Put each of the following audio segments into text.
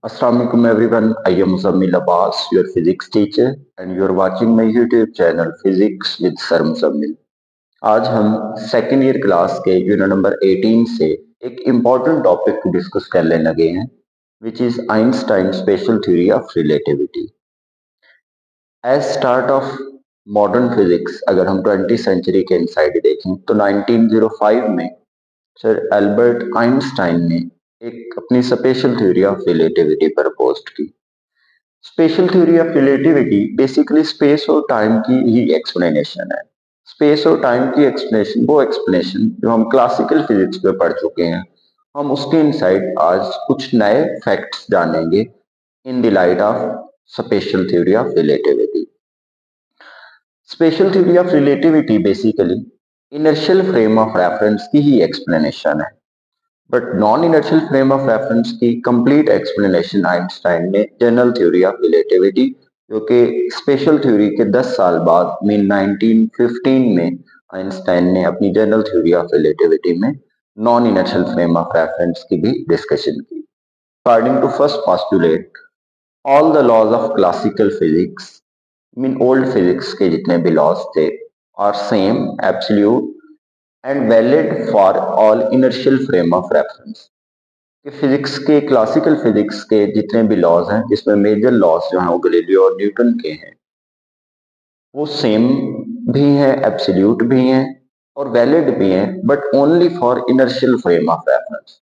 Assalamu alaikum everyone. I am Muzammil Abbas, your physics teacher, and you are watching my YouTube channel Physics with Sir Muzammil. आज हम second year class के unit number 18 से एक important topic को discuss करने लगे हैं, which is Einstein special theory of relativity. As start of modern physics अगर हम 20th सेंचुरी के इनसाइड देखें तो 1905 में सर एल्बर्ट आइंस्टाइन ने एक अपनी special theory of relativity propose की. Special theory of relativity basically space और टाइम की ही एक्सप्लेनेशन है. स्पेस और टाइम की एक्सप्लेनेशन, वो एक्सप्लेनेशन जो हम क्लासिकल फिजिक्स में पढ़ चुके हैं, हम उसके इनसाइड आज कुछ नए फैक्ट्स जानेंगे in the light of special theory of relativity. Special theory of relativity basically inertial frame of reference की ही एक्सप्लेनेशन है, but non inertial frame of reference की कंप्लीट एक्सप्लेनेशन आइंस्टाइन ने जनरल थ्योरी ऑफ रिलेटिविटी, जो कि special theory के 10 साल बाद मीन 1915 में आइंस्टाइन ने अपनी जनरल थ्योरी ऑफ रिलेटिविटी में non inertial frame of reference की भी डिस्कशन की. According to first postulate, all the laws of classical physics mean old physics के जितने भी लॉज थे are same, absolute and valid for all inertial frame of reference. कि physics के, classical physics के जितने भी लॉज हैं, जिसमें मेजर लॉज जो हैं वो गैलीलियो और न्यूटन के हैं, वो सेम भी हैं, एब्सोल्यूट भी हैं और वैलिड भी हैं, but only for inertial frame of reference.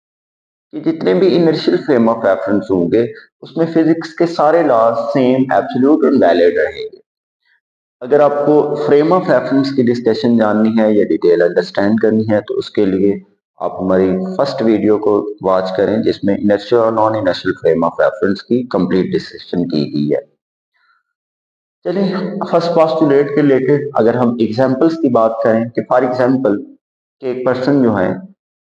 कि जितने भी इनर्शियल फ्रेम ऑफ रेफरेंस होंगे उसमें फिजिक्स के सारे लॉज सेम, एब्सोल्यूट और वैलिड रहेंगे. अगर आपको फ्रेम ऑफ रेफरेंस की डिस्कशन जाननी है या डिटेल अंडरस्टैंड करनी है तो उसके लिए आप हमारी फर्स्ट वीडियो को वॉच करें, जिसमें इनर्शियल और non inertial frame of reference की कंप्लीट डिस्कशन की गई है. चलिए, फर्स्ट पोस्टुलेट के रिलेटेड अगर हम एग्जांपल्स की बात करें कि फॉर एग्जांपल कि एक पर्सन जो है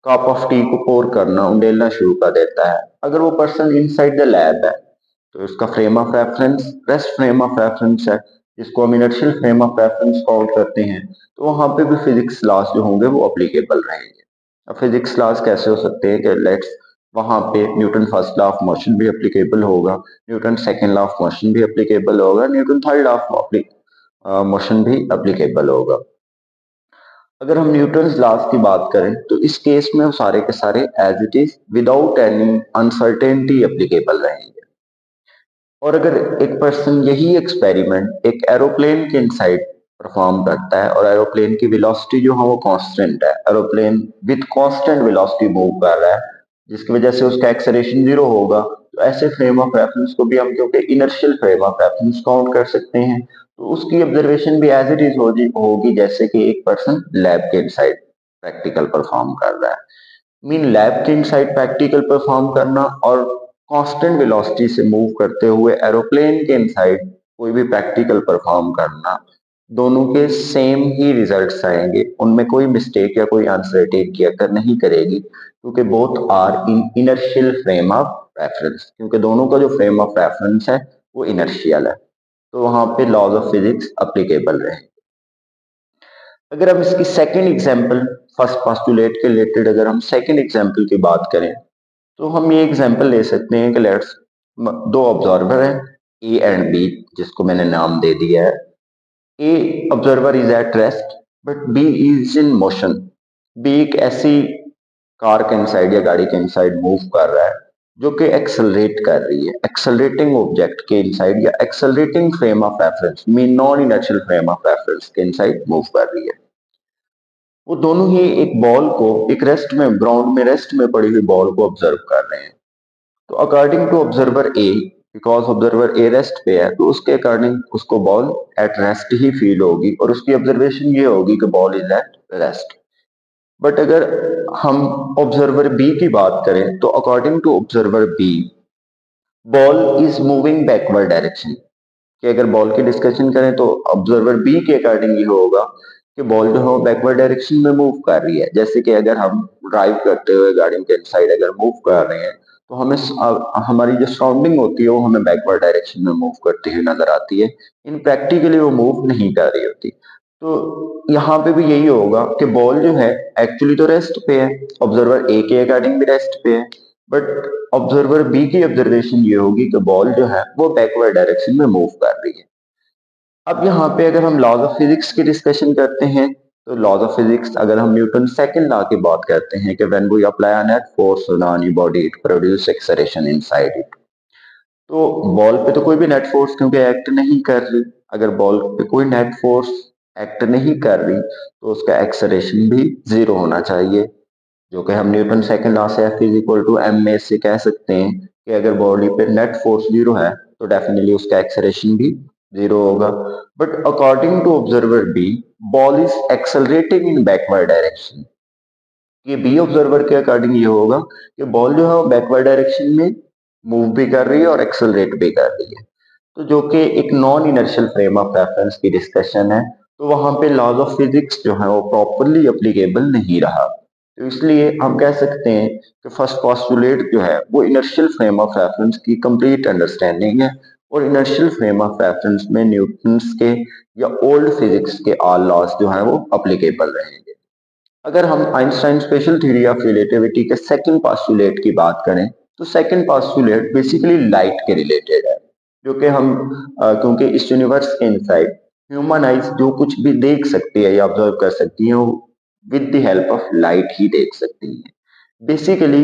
कप ऑफ टी को पोर करना, उंडेलना शुरू कर देता है. अगर वो पर्सन इनसाइड द लैब है तो उसका frame of reference rest frame of reference है, जिसको हम inertial frame of reference call करते हैं. तो वहां पे भी फिजिक्स लॉज जो होंगे वो अप्लीकेबल रहेंगे. अब फिजिक्स लॉज कैसे हो सकते हैं कि लेट्स वहां पे Newton first law of motion भी अप्लीकेबल होगा, Newton second law of motion भी अप्लीकेबल होगा, Newton third law of motion भी अप्लीकेबल होगा. अगर हम न्यूटन लॉज की बात करें तो इस केस में सारे के सारे as it is without any uncertainty applicable रहेंगे. और अगर एक पर्सन यही एक्सपेरिमेंट एक एरोप्लेन के इनसाइड परफॉर्म करता है और एरोप्लेन की वेलोसिटी जो है वो कांस्टेंट है, aeroplane with constant velocity move कर रहा है, जिसकी वजह से उसका एक्सेलरेशन जीरो होगा, तो ऐसे फ्रेम ऑफ रेफरेंस को भी हम क्योंकि inertial frame of reference count कर सकते हैं, तो उसकी ऑब्जर्वेशन भी एज इट इज होगी जैसे कि एक पर्सन लैब के इनसाइड प्रैक्टिकल परफॉर्म कर रहा है. मीन लैब के इनसाइड प्रैक्टिकल परफॉर्म करना और कांस्टेंट वेलोसिटी से मूव करते हुए एरोप्लेन के इनसाइड कोई भी प्रैक्टिकल परफॉर्म करना, दोनों के सेम ही रिजल्ट्स आएंगे, उनमें कोई मिस्टेक या कोई अनसर्टेनिटी अगर नहीं करेगी, क्योंकि both are in inertial frame of reference, क्योंकि दोनों का जो फ्रेम ऑफ रेफरेंस है वो इनर्शियल है, तो वहां पे लॉज ऑफ फिजिक्स अप्लीकेबल रहे. अगर हम इसकी सेकेंड एग्जाम्पल फर्स्ट पोस्टुलेट के रिलेटेड अगर हम सेकेंड एग्जाम्पल की बात करें तो हम ये एग्जाम्पल ले सकते हैं कि लेट्स दो ऑब्जर्वर हैं ए एंड बी, जिसको मैंने नाम दे दिया है. A observer is at rest but B is in motion. B एक ऐसी कार के इनसाइड या गाड़ी के इनसाइड मूव कर रहा है जो कि एक्सेलरेट कर रही है, एक्सेलरेटिंग ऑब्जेक्ट के इनसाइड या accelerating frame of reference mean non inertial frame of reference के इनसाइड मूव कर रही है. वो दोनों ही एक बॉल को एक रेस्ट में, ग्राउंड में रेस्ट में पड़ी हुई बॉल को ऑब्जर्व कर रहे हैं. तो according to observer A, because observer A rest पे है, तो उसके अकॉर्डिंग उसको बॉल एट रेस्ट ही फील होगी और उसकी ऑब्जर्वेशन ये होगी कि ball is at rest. But अगर हम ऑब्जर्वर बी की बात करें तो according to observer B ball is moving backward direction. कि अगर बॉल की डिस्कशन करें तो ऑब्जर्वर बी के अकॉर्डिंग ये होगा कि बॉल जो है बैकवर्ड डायरेक्शन में मूव कर रही है. जैसे कि अगर हम ड्राइव करते हुए गाड़ी के साइड अगर मूव कर रहे हैं तो हमें हमारी जो सराउंडिंग होती है वो हमें बैकवर्ड डायरेक्शन में मूव करती हुई नजर आती है, इन प्रैक्टिकली वो मूव नहीं कर रही होती. तो यहाँ पे भी यही होगा कि बॉल जो है एक्चुअली तो रेस्ट पे है, ऑब्जर्वर ए के अकॉर्डिंग भी रेस्ट पे है, बट ऑब्जर्वर बी की ऑब्जर्वेशन ये होगी कि बॉल जो है वो बैकवर्ड डायरेक्शन में मूव कर रही है। अब यहाँ पे अगर हम लॉज ऑफ फिजिक्स की डिस्कशन करते हैं, तो लॉज ऑफ फिजिक्स अगर हम न्यूटन सेकंड लॉ की बात करते हैं कि when we apply a net force on any body it produce acceleration inside it. तो बॉल पे तो कोई भी नेट फोर्स क्योंकि एक्ट नहीं कर रही, अगर बॉल पे कोई नेट फोर्स एक्ट नहीं कर रही तो उसका एक्सेलरेशन भी जीरो होना चाहिए, जो कि हम न्यूटन सेकंड लॉ से F is equal to m a से कह सकते हैं कि अगर बॉडी पे नेट फोर्स जीरो है तो डेफिनेटली उसका एक्सेलरेशन भी जीरो होगा। But according to observer B, ball is accelerating in backward direction. ये बी ऑब्जर्वर के अकॉर्डिंग ये होगा कि बॉल जो है वो बैकवर्ड डायरेक्शन में मूव भी कर रही है और एक्सेलरेट भी कर रही है। तो जो कि एक non inertial frame of reference की डिस्कशन है, तो वहां पे लॉज ऑफ फिजिक्स जो है वो प्रॉपरली अप्लीकेबल नहीं रहा। तो इसलिए हम कह सकते हैं कि फर्स्ट पोस्टुलेट जो है वो इनर्शियल फ्रेम ऑफ रेफरेंस की कंप्लीट अंडरस्टैंडिंग है, और इनर्शियल फ्रेम ऑफ रेफरेंस में न्यूटन्स के या ओल्ड फिजिक्स के ऑल लॉज जो है वो अप्लीकेबल रहेंगे। अगर हम Einstein special theory of relativity के सेकंड पोस्टुलेट की बात करें, तो सेकंड पोस्टुलेट बेसिकली लाइट के रिलेटेड है, जो कि हम क्योंकि इस यूनिवर्स के इनसाइड ह्यूमन आइज जो कुछ भी देख सकती है या ऑब्जर्व कर सकती है वो with the help of light ही देख सकती है। बेसिकली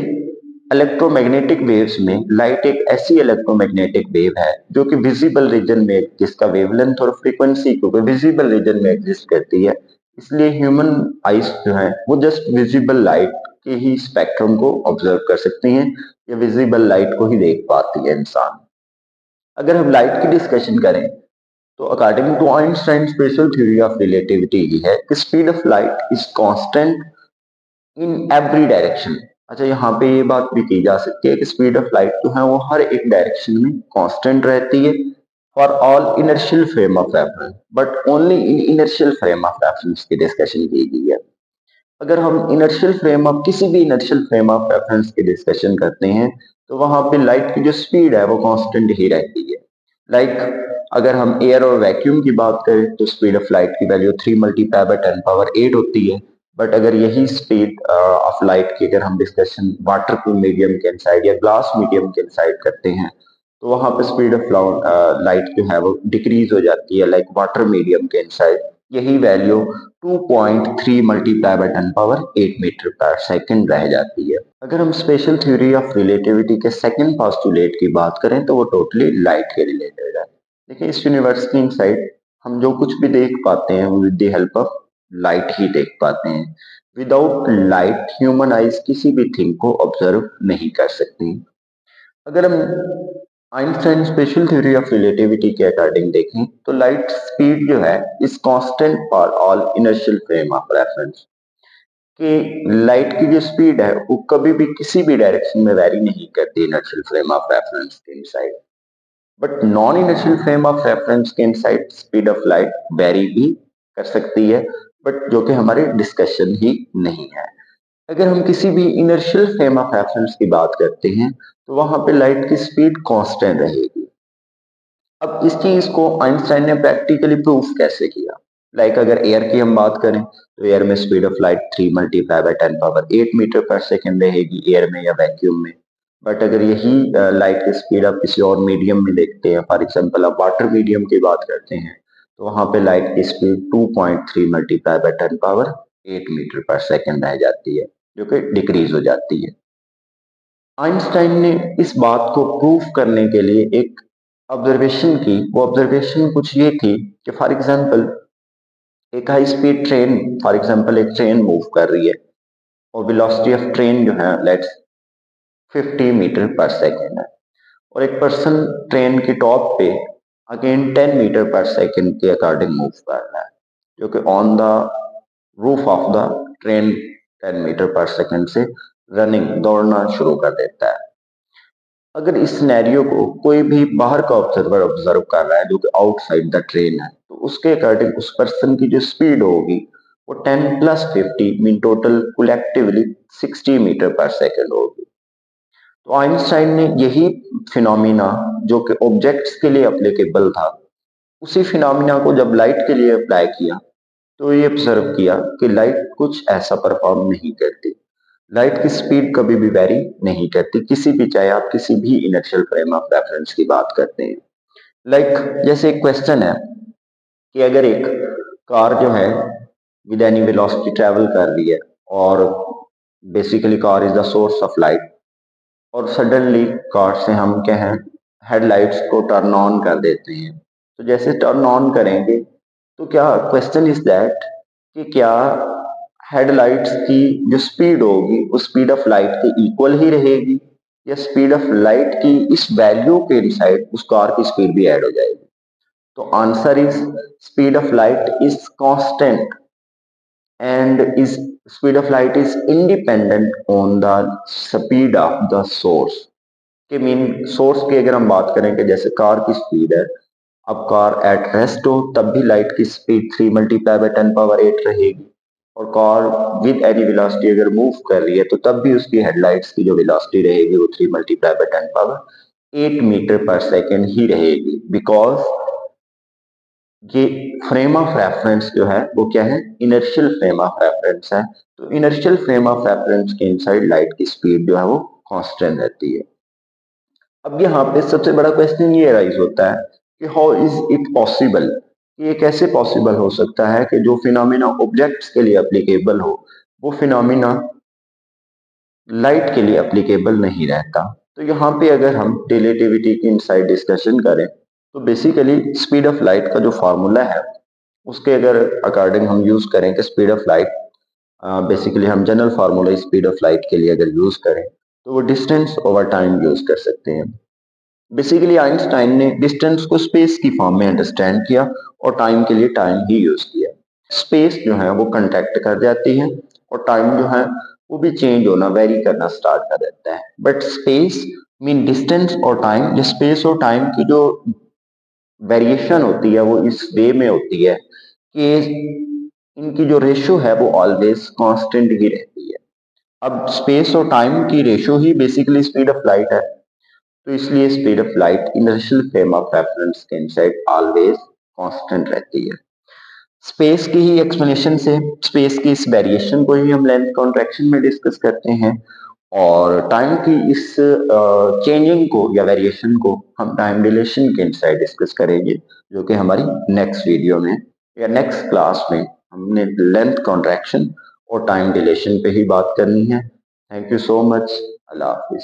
इलेक्ट्रोमैग्नेटिक वेव्स में लाइट एक ऐसी इलेक्ट्रोमैग्नेटिक वेव है जो कि विजिबल रीजन में, जिसका वेवलेंथ और फ्रीक्वेंसी क्योंकि विजिबल रीजन में एग्जिस्ट करती है, इसलिए ह्यूमन आइज जो है वो जस्ट विजिबल लाइट के ही स्पेक्ट्रम को ऑब्जर्व कर सकती हैं, या विजिबल लाइट को ही देख पाती है इंसान। अगर हम लाइट की डिस्कशन करें, तो according to Einstein special theory of relativity ये है कि speed of light is constant in every direction. अच्छा, यहाँ पे ये बात भी की जा सकती है कि स्पीड ऑफ लाइट जो है वो हर एक डायरेक्शन में कांस्टेंट रहती है for all inertial frame of reference, but only in inertial frame of reference की डिस्कशन की गई है। अगर हम इनर्शियल फ्रेम ऑफ किसी भी इनर्शियल फ्रेम ऑफ रेफरेंस की डिस्कशन करते हैं, तो वहां पे लाइट की जो स्पीड है वो कांस्टेंट ही रहती है। अगर हम एयर और वैक्यूम की बात करें तो स्पीड ऑफ लाइट की वैल्यू 3 × 10⁻8 होती है। बट अगर यही स्पीड ऑफ लाइट की अगर हम डिस्कशन वाटर के मीडियम के इनसाइड या ग्लास मीडियम के इनसाइड करते हैं, तो वहां पे स्पीड ऑफ लाइट जो है वो डिक्रीज हो जाती है। वाटर मीडियम के इनसाइड यही वैल्यू 2.3 × 10⁻8 मीटर पर सेकंड रह जाती है। अगर हम स्पेशल थ्योरी ऑफ रिलेटिविटी के सेकंड पोस्टुलेट की बात करें, तो वो टोटली लाइट के रिलेटेड है। देखिए, इस यूनिवर्स की इनसाइड हम जो कुछ भी देख पाते हैं वो with the help of light ही देख पाते हैं। विदाउट लाइट ह्यूमन आइज किसी भी थिंग को ऑब्जर्व नहीं कर सकती। अगर हम Einstein special theory of relativity के अकॉर्डिंग देखें, तो लाइट स्पीड जो है is constant for all inertial frame of reference. कि लाइट की जो स्पीड है वो कभी भी किसी भी डायरेक्शन में वेरी नहीं करती इनर्शियल फ्रेम ऑफ रेफरेंस के inside. But non inertial frame of reference के inside speed of light vary भी कर सकती है, बट जो कि हमारी डिस्कशन ही नहीं है। अगर हम किसी भी इनर्शियल फ्रेम ऑफ रेफरेंस की बात करते हैं, तो वहां पे लाइट की स्पीड कांस्टेंट रहेगी। अब इस चीज को आइंस्टाइन ने प्रैक्टिकली प्रूफ कैसे किया? अगर एयर की हम बात करें, तो एयर में स्पीड ऑफ लाइट 3 × 10⁻8 मीटर पर सेकेंड रहेगी एयर में या वैक्यूम में। बट अगर यही लाइट की स्पीड आप किसी और मीडियम में देखते हैं, फॉर एग्जांपल आप वाटर मीडियम की बात करते हैं, तो वहां पे लाइट की स्पीड 2.3 × 10⁻8 मीटर पर सेकेंड रह जाती है, जो कि डिक्रीज हो जाती है। आइंस्टाइन ने इस बात को प्रूफ करने के लिए एक ऑब्जर्वेशन की। वो ऑब्जर्वेशन कुछ ये थी कि फॉर एग्जांपल एक high speed train, for example एक ट्रेन मूव कर रही है और वेलोसिटी ऑफ ट्रेन जो है लेट्स 50 मीटर पर सेकेंड है, और एक पर्सन ट्रेन के टॉप पे अगेन 10 मीटर पर सेकेंड के अकॉर्डिंग मूव कर रहा है, जो कि on the roof of the train 10 metre पर सेकेंड से रनिंग दौड़ना शुरू कर देता है। अगर इस सिनेरियो को कोई भी बाहर का ऑब्जर्वर ऑब्जर्व कर रहा है जो कि आउटसाइड द ट्रेन है, तो उसके अकॉर्डिंग उस पर्सन की जो स्पीड होगी वो 10 + 50 मीन टोटल कलेक्टिवली 60 मीटर पर सेकेंड होगी। तो आइंस्टाइन ने यही फिनोमिना जो कि ऑब्जेक्ट्स के लिए अप्लीकेबल था, उसी फिनोमिना को जब लाइट के लिए अप्लाई किया, तो ये ऑब्जर्व किया कि लाइट कुछ ऐसा परफॉर्म नहीं करती। लाइट की स्पीड कभी भी वेरी नहीं करती किसी भी, चाहे आप किसी भी इनर्शियल फ्रेम ऑफ रेफरेंस की बात करते हैं। जैसे एक क्वेश्चन है कि अगर एक कार जो है विद एनी वेलोसिटी ट्रेवल कर रही है, और basically car is the source of light, और सडनली कार से हम क्या है, हेडलाइट्स को टर्न ऑन कर देते हैं। तो जैसे टर्न ऑन करेंगे, तो क्या क्वेश्चन इज दैट कि क्या हेडलाइट्स की जो स्पीड होगी वो स्पीड ऑफ लाइट के इक्वल ही रहेगी, या स्पीड ऑफ लाइट की इस वैल्यू के इनसाइड उस कार की स्पीड भी ऐड हो जाएगी? तो answer is speed of light is constant, and is speed of light is independent on the speed of the source। के मीन सोर्स की अगर हम बात करें कि जैसे कार की स्पीड है, अब कार एट रेस्ट हो तब भी लाइट की स्पीड 3 × 10⁸ रहेगी, और कार विद एनी वेलोसिटी अगर मूव कर रही है तो तब भी उसकी हेडलाइट्स की जो वेलोसिटी रहेगी वो 3 × 10⁸ मीटर पर सेकेंड ही रहेगी, बिकॉज ये फ्रेम ऑफ रेफरेंस जो है वो क्या है, इनर्शियल फ्रेम ऑफ रेफरेंस है। तो इनर्शियल फ्रेम ऑफ रेफरेंस के इनसाइड लाइट की स्पीड जो है वो कांस्टेंट रहती है। अब यहाँ पे सबसे बड़ा क्वेश्चन ये राइज होता है कि हाउ इज इट पॉसिबल, कि ये कैसे पॉसिबल हो सकता है कि जो फिनोमिना ऑब्जेक्ट्स के लिए एप्लीकेबल हो वो फिनोमिना लाइट के लिए एप्लीकेबल नहीं रहता। तो यहाँ पे अगर हम रिलेटिविटी की इनसाइड डिस्कशन करें, तो बेसिकली स्पीड ऑफ लाइट का जो फार्मूला है उसके अगर अकॉर्डिंग हम यूज करें कि स्पीड ऑफ लाइट, बेसिकली हम general formula speed of light के लिए अगर यूज करें तो वो डिस्टेंस ओवर टाइम यूज कर सकते हैं। बेसिकली आइंस्टाइन ने डिस्टेंस को स्पेस की फॉर्म में अंडरस्टैंड किया और टाइम के लिए टाइम ही यूज किया। स्पेस जो है वो कंटैक्ट कर जाती है, और टाइम जो है वो भी चेंज होना, वेरी करना स्टार्ट कर देता है। बट स्पेस मीन डिस्टेंस और टाइम, जो स्पेस और टाइम की जो वेरिएशन होती है वो इस वे में होती है कि इनकी जो रेशो है वो ऑलवेज कांस्टेंट ही रहती है। अब स्पेस और टाइम की ratio he basically speed of light है, तो इसलिए speed of light inertial frame of reference के इनसाइड ऑलवेज कांस्टेंट रहती है। स्पेस की ही एक्सप्लेनेशन से स्पेस की इस वेरिएशन को ही हम लेंथ कॉन्ट्रैक्शन में डिस्कस करते हैं, और टाइम की इस चेंजिंग को या वेरिएशन को हम टाइम डिलेशन के इनसाइड डिस्कस करेंगे, जो कि हमारी नेक्स्ट वीडियो में या नेक्स्ट क्लास में हमने लेंथ कॉन्ट्रैक्शन और टाइम डिलेशन पे ही बात करनी है। Thank you so much. Allah Hafiz.